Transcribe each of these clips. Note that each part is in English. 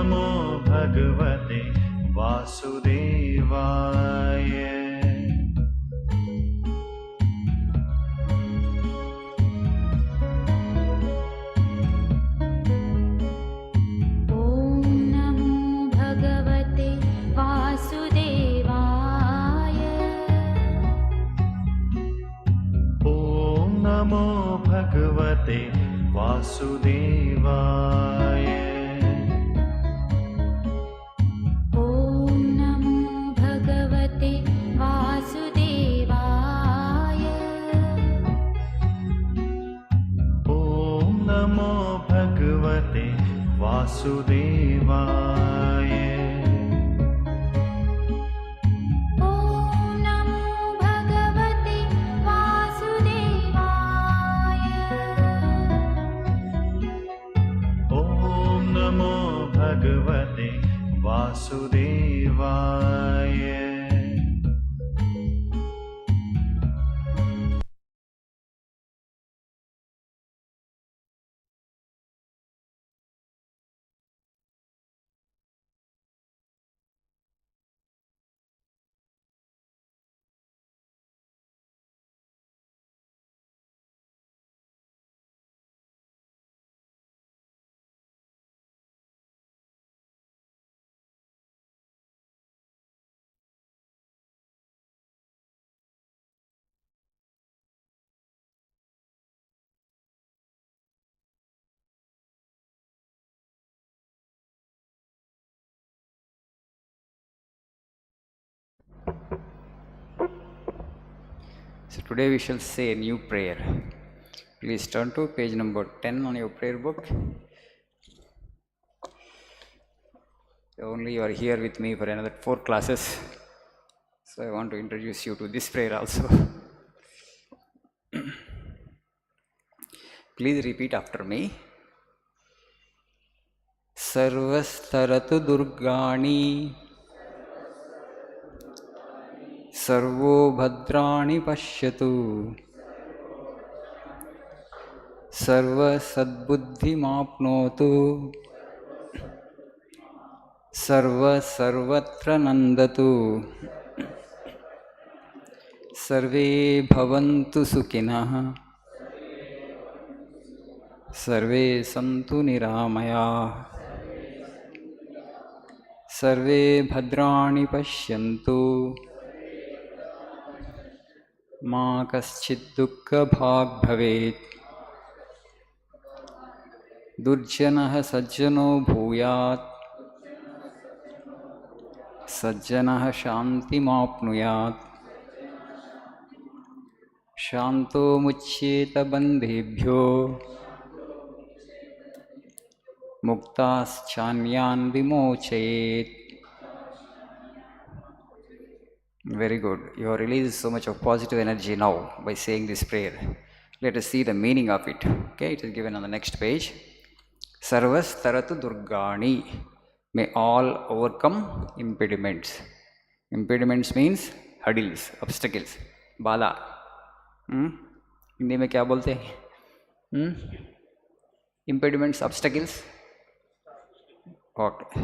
नमो भगवते वासुदेवाय। नमो भगवते वासुदेवाय। ॐ नमो भगवते वासुदेवाय। ॐ नमो भगवते वासुदेवाय। भगवते वासुदेवाय। So today we shall say a new prayer. Please turn to page number 10 on your prayer book. Only you are here with me for another 4 classes. So I want to introduce you to this prayer also. Please repeat after me. Sarvastaratu durgani servo भद्राणि पश्यतु सर्वसद्बुद्धिमाप्नोतु सर्वत्र नन्दतु सर्वे भवन्तु सुखिनः सर्वे सन्तु निरामयाः सर्वे भद्राणि पश्यन्तु मा कश्चित् दुःखभाग् भवेत् दुर्जनः सज्जनो भूयात् सज्जनः शान्तिमाप्नुयात् शान्तो मुच्येत बन्धेभ्यो मुक्ताश्चान्यान् विमोचयेत्. Very good. You have released so much of positive energy now by saying this prayer. Let us see the meaning of it. Okay, it is given on the next page. Sarvas taratu durgani. May all overcome impediments. Impediments means hurdles, obstacles. Bala. Hindi में क्या बोलते हैं? Impediments, obstacles. Okay.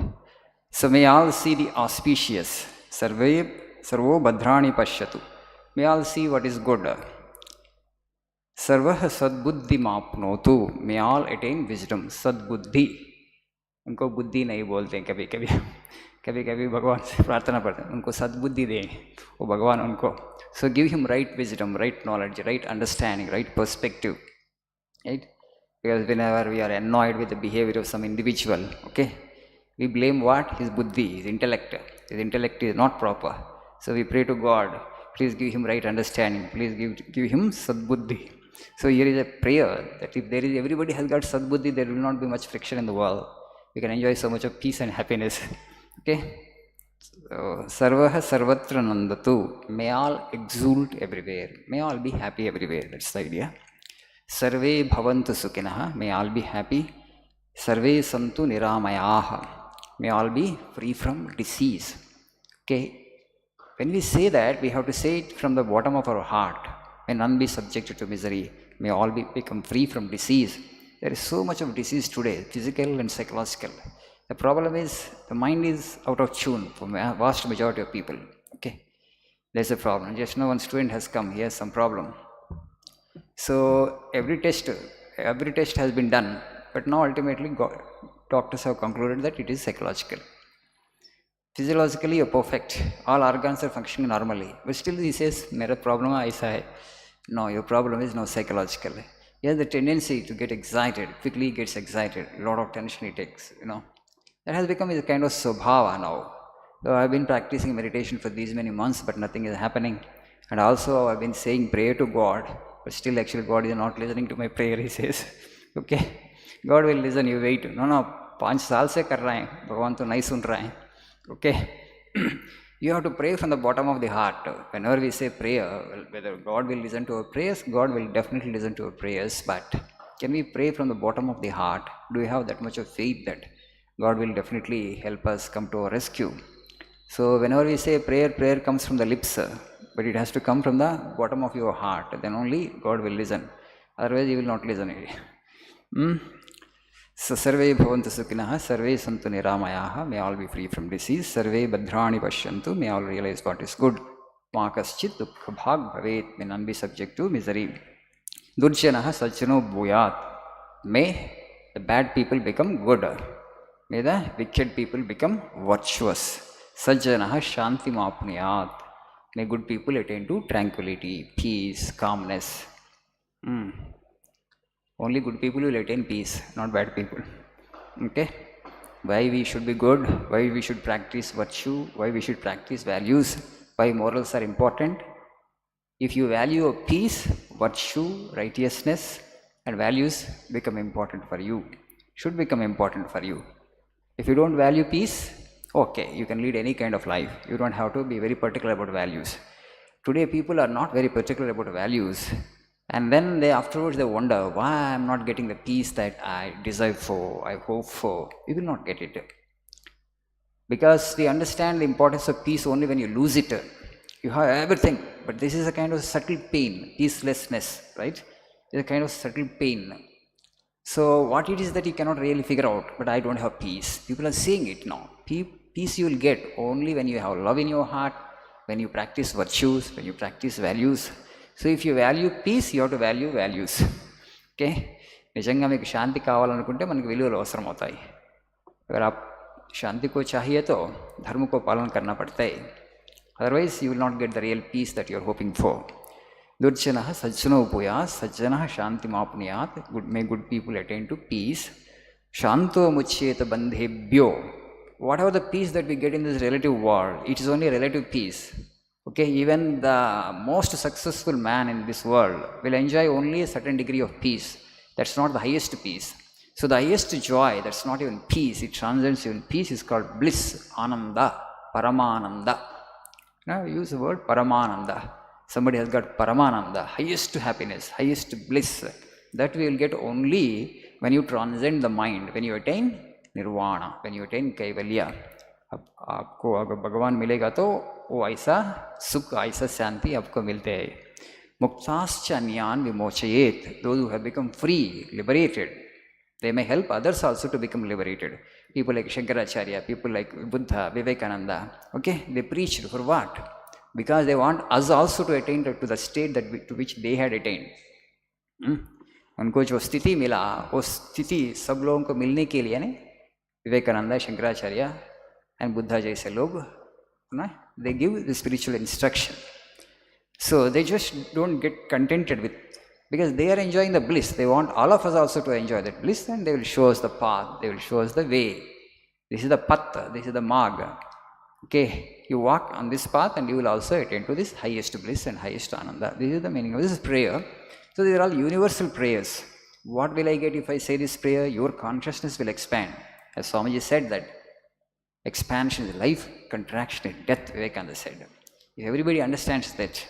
So may all see the auspicious. Sarvo bhadrani pashyatu. May all see what is good. Sarvah sadbuddhi mapnotu. May all attain wisdom. Sadbuddhi. उनको बुद्धि नहीं बोलते हैं कभी कभी भगवान से प्रार्थना करते हैं उनको सद्बुद्धि दें वो भगवान उनको. So give him right wisdom, right knowledge, right understanding, right perspective, right? Because whenever we are annoyed with the behavior of some individual, okay, we blame what? His buddhi, his intellect. His intellect is not proper. So we pray to God, please give him right understanding, please give him sadbuddhi. So here is a prayer that if there is everybody has got sadbuddhi, there will not be much friction in the world. We can enjoy so much of peace and happiness. Okay? So, sarvaha sarvatra nandatu. May all exult everywhere. May all be happy everywhere. That's the idea. Sarve bhavantu sukhinaha. May all be happy. Sarve santu niramayaha. May all be free from disease. Okay? When we say that, we have to say it from the bottom of our heart. May none be subjected to misery. May all become free from disease. There is so much of disease today, physical and psychological. The problem is the mind is out of tune for vast majority of people. Okay, there's a problem. Just now one student has come. He has some problem. So every test has been done, but now ultimately doctors have concluded that it is psychological. Physiologically, you're perfect. All organs are functioning normally. But still he says, "Mera problem aisa hai." No, your problem is not psychological. He has the tendency to get excited, quickly gets excited, a lot of tension he takes, That has become a kind of swabhava now. So I've been practicing meditation for these many months, but nothing is happening. And also I've been saying prayer to God, but still actually God is not listening to my prayer, he says. Okay, God will listen, you wait. No, 5 साल से कर रहे हैं, भगवान तो नहीं सुन रहे हैं. Okay, you have to pray from the bottom of the heart. Whenever we say prayer, whether God will listen to our prayers, God will definitely listen to our prayers, but can we pray from the bottom of the heart? Do we have that much of faith that God will definitely help us come to our rescue? So whenever we say prayer, prayer comes from the lips, but it has to come from the bottom of your heart. Then only God will listen. Otherwise, He will not listen. So sarve bhavantu sukhinah, sarve santu niramayaha, may all be free from disease, sarve bhadrani pashyantu, may all realize what is good. Ma kaschit dukkha bhag bhavet, may none be subject to misery. Durjanaha sajjano bhuyat, may the bad people become good. May the wicked people become virtuous. Sajjanaha shanti mapniyat, may good people attain to tranquility, peace, calmness. Only good people will attain peace, not bad people. Okay? Why we should be good, why we should practice virtue, why we should practice values, why morals are important. If you value peace, virtue, righteousness, and values become important for you, should become important for you. If you don't value peace, okay, you can lead any kind of life. You don't have to be very particular about values. Today people are not very particular about values, and then afterwards they wonder why I'm not getting the peace that I desire for, I hope for. You will not get it. Because we understand the importance of peace only when you lose it. You have everything, but this is a kind of subtle pain, peacelessness, right? It's a kind of subtle pain. So what it is that you cannot really figure out, but I don't have peace. People are saying it now. Peace you will get only when you have love in your heart, when you practice virtues, when you practice values. So if you value peace, you have to value values. Okay? నిజంగా మీకు శాంతి కావాలనుకుంటే మనకి విలువలు అవసరం అవుతాయి. अगर आप शांति को चाहिए तो धर्म को पालन करना पड़ता है. Otherwise you will not get the real peace that you are hoping for. Durjanah sajjano upuyat, sajjanah shanti mapniyat, may good people attain to peace. Shanto muchyeta bandhebhyo. Whatever the peace that we get in this relative world, it is only relative peace. Okay, even the most successful man in this world will enjoy only a certain degree of peace. That's not the highest peace. So the highest joy, that's not even peace, it transcends even peace, is called bliss, ananda, paramananda. Now use the word paramananda. Somebody has got paramananda, highest happiness, highest bliss. That we will get only when you transcend the mind, when you attain nirvana, when you attain kaivalya. आपको अगर भगवान मिलेगा तो वो ऐसा सुख, ऐसा शांति आपको मिलते हैं. मुक्ताश्च अन्यान विमोचयेत. Those who have become free, liberated, they may help others also to become liberated. People like Shankaracharya, people like Buddha, Vivekananda, okay, they preached for what? Because they want us also to attain to the state to which they had attained. उनको जो स्थिति मिला, वो स्थिति सब लोगों को मिलने के लिए ने Vivekananda, Shankaracharya and Buddha jaise log, they give the spiritual instruction. So they just don't get contented with, because they are enjoying the bliss. They want all of us also to enjoy that bliss, and they will show us the path, they will show us the way. This is the path, this is the marg. Okay, you walk on this path and you will also attain to this highest bliss and highest ananda. This is the meaning of this prayer. So these are all universal prayers. What will I get if I say this prayer? Your consciousness will expand. As Swamiji said that expansion is life, contraction is death, Vivekananda said. If everybody understands that,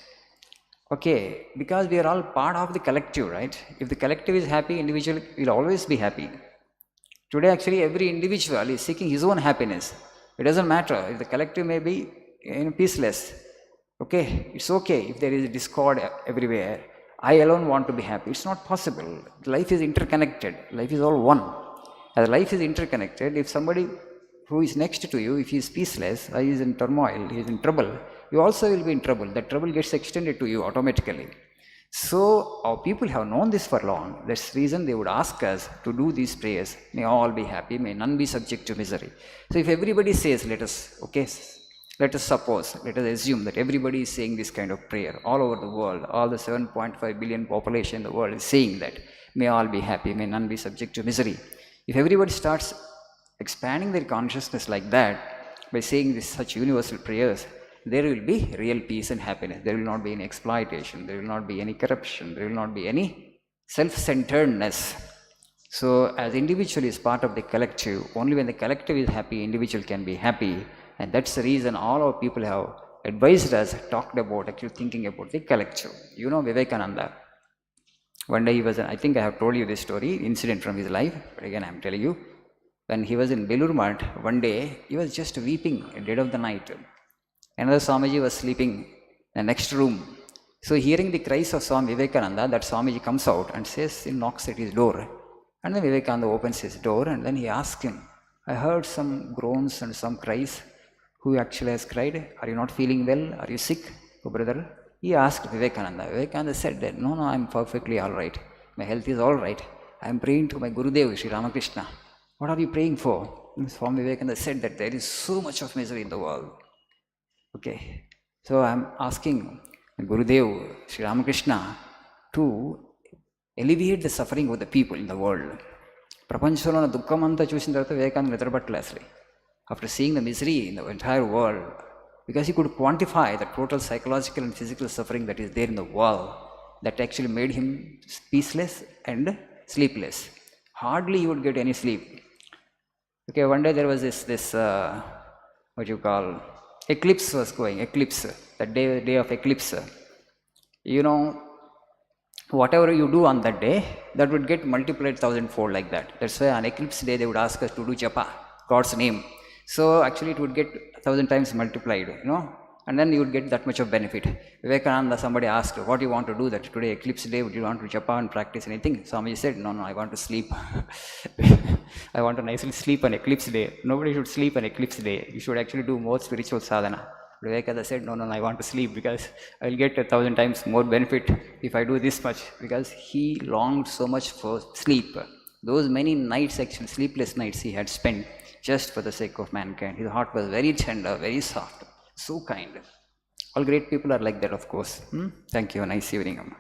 okay, because we are all part of the collective, right? If the collective is happy, individual will always be happy. Today actually every individual is seeking his own happiness. It doesn't matter if the collective may be peaceless. Okay, it's okay if there is discord everywhere. I alone want to be happy. It's not possible. Life is interconnected. Life is all one. As life is interconnected, if somebody who is next to you, if he is peaceless, he is in turmoil, he is in trouble, you also will be in trouble. That trouble gets extended to you automatically. So our people have known this for long. That's the reason they would ask us to do these prayers. May all be happy, may none be subject to misery. So if everybody says, let us suppose, let us assume that everybody is saying this kind of prayer all over the world, all the 7.5 billion population in the world is saying that, may all be happy, may none be subject to misery. If everybody starts expanding their consciousness like that, by saying this such universal prayers, there will be real peace and happiness. There will not be any exploitation, there will not be any corruption, there will not be any self-centeredness. So as individual is part of the collective, only when the collective is happy, individual can be happy. And that's the reason all our people have advised us, talked about, actually thinking about the collective. You know Vivekananda. One day he was, I think I have told you this story, incident from his life, but again I am telling you. When he was in Belur Math, one day he was just weeping at dead of the night. Another Swamiji was sleeping in the next room. So hearing the cries of Swami Vivekananda, that Swamiji comes out and says, he knocks at his door. And then Vivekananda opens his door and then he asks him, I heard some groans and some cries. Who actually has cried? Are you not feeling well? Are you sick, oh brother? He asked Vivekananda. Vivekananda said that, no, I'm perfectly all right. My health is all right. I'm praying to my Gurudev, Sri Ramakrishna. What are you praying for? And Swami Vivekananda said that there is so much of misery in the world. Okay, so I'm asking Gurudev, Sri Ramakrishna, to alleviate the suffering of the people in the world. Prapanchalo na dukkamanta chusin tarvata Vivekananda nidrapattala asli. After seeing the misery in the entire world, because he could quantify the total psychological and physical suffering that is there in the world, that actually made him peaceless and sleepless. Hardly he would get any sleep. Okay, one day there was this eclipse was going, that day of eclipse. You know, whatever you do on that day, that would get multiplied 1,000-fold like that. That's why on eclipse day they would ask us to do japa, God's name. So actually it would get 1,000 times multiplied, you know, and then you would get that much of benefit. Vivekananda, somebody asked, what do you want to do that today, eclipse day, would you want to japa and practice anything? Swamiji said, no, I want to sleep. I want to nicely sleep on eclipse day. Nobody should sleep on eclipse day. You should actually do more spiritual sadhana. Vivekananda said, no, I want to sleep because I will get 1,000 times more benefit if I do this much, because he longed so much for sleep. Those many nights, actually sleepless nights he had spent just for the sake of mankind. His heart was very tender, very soft, so kind. All great people are like that, of course. Thank you. Nice evening.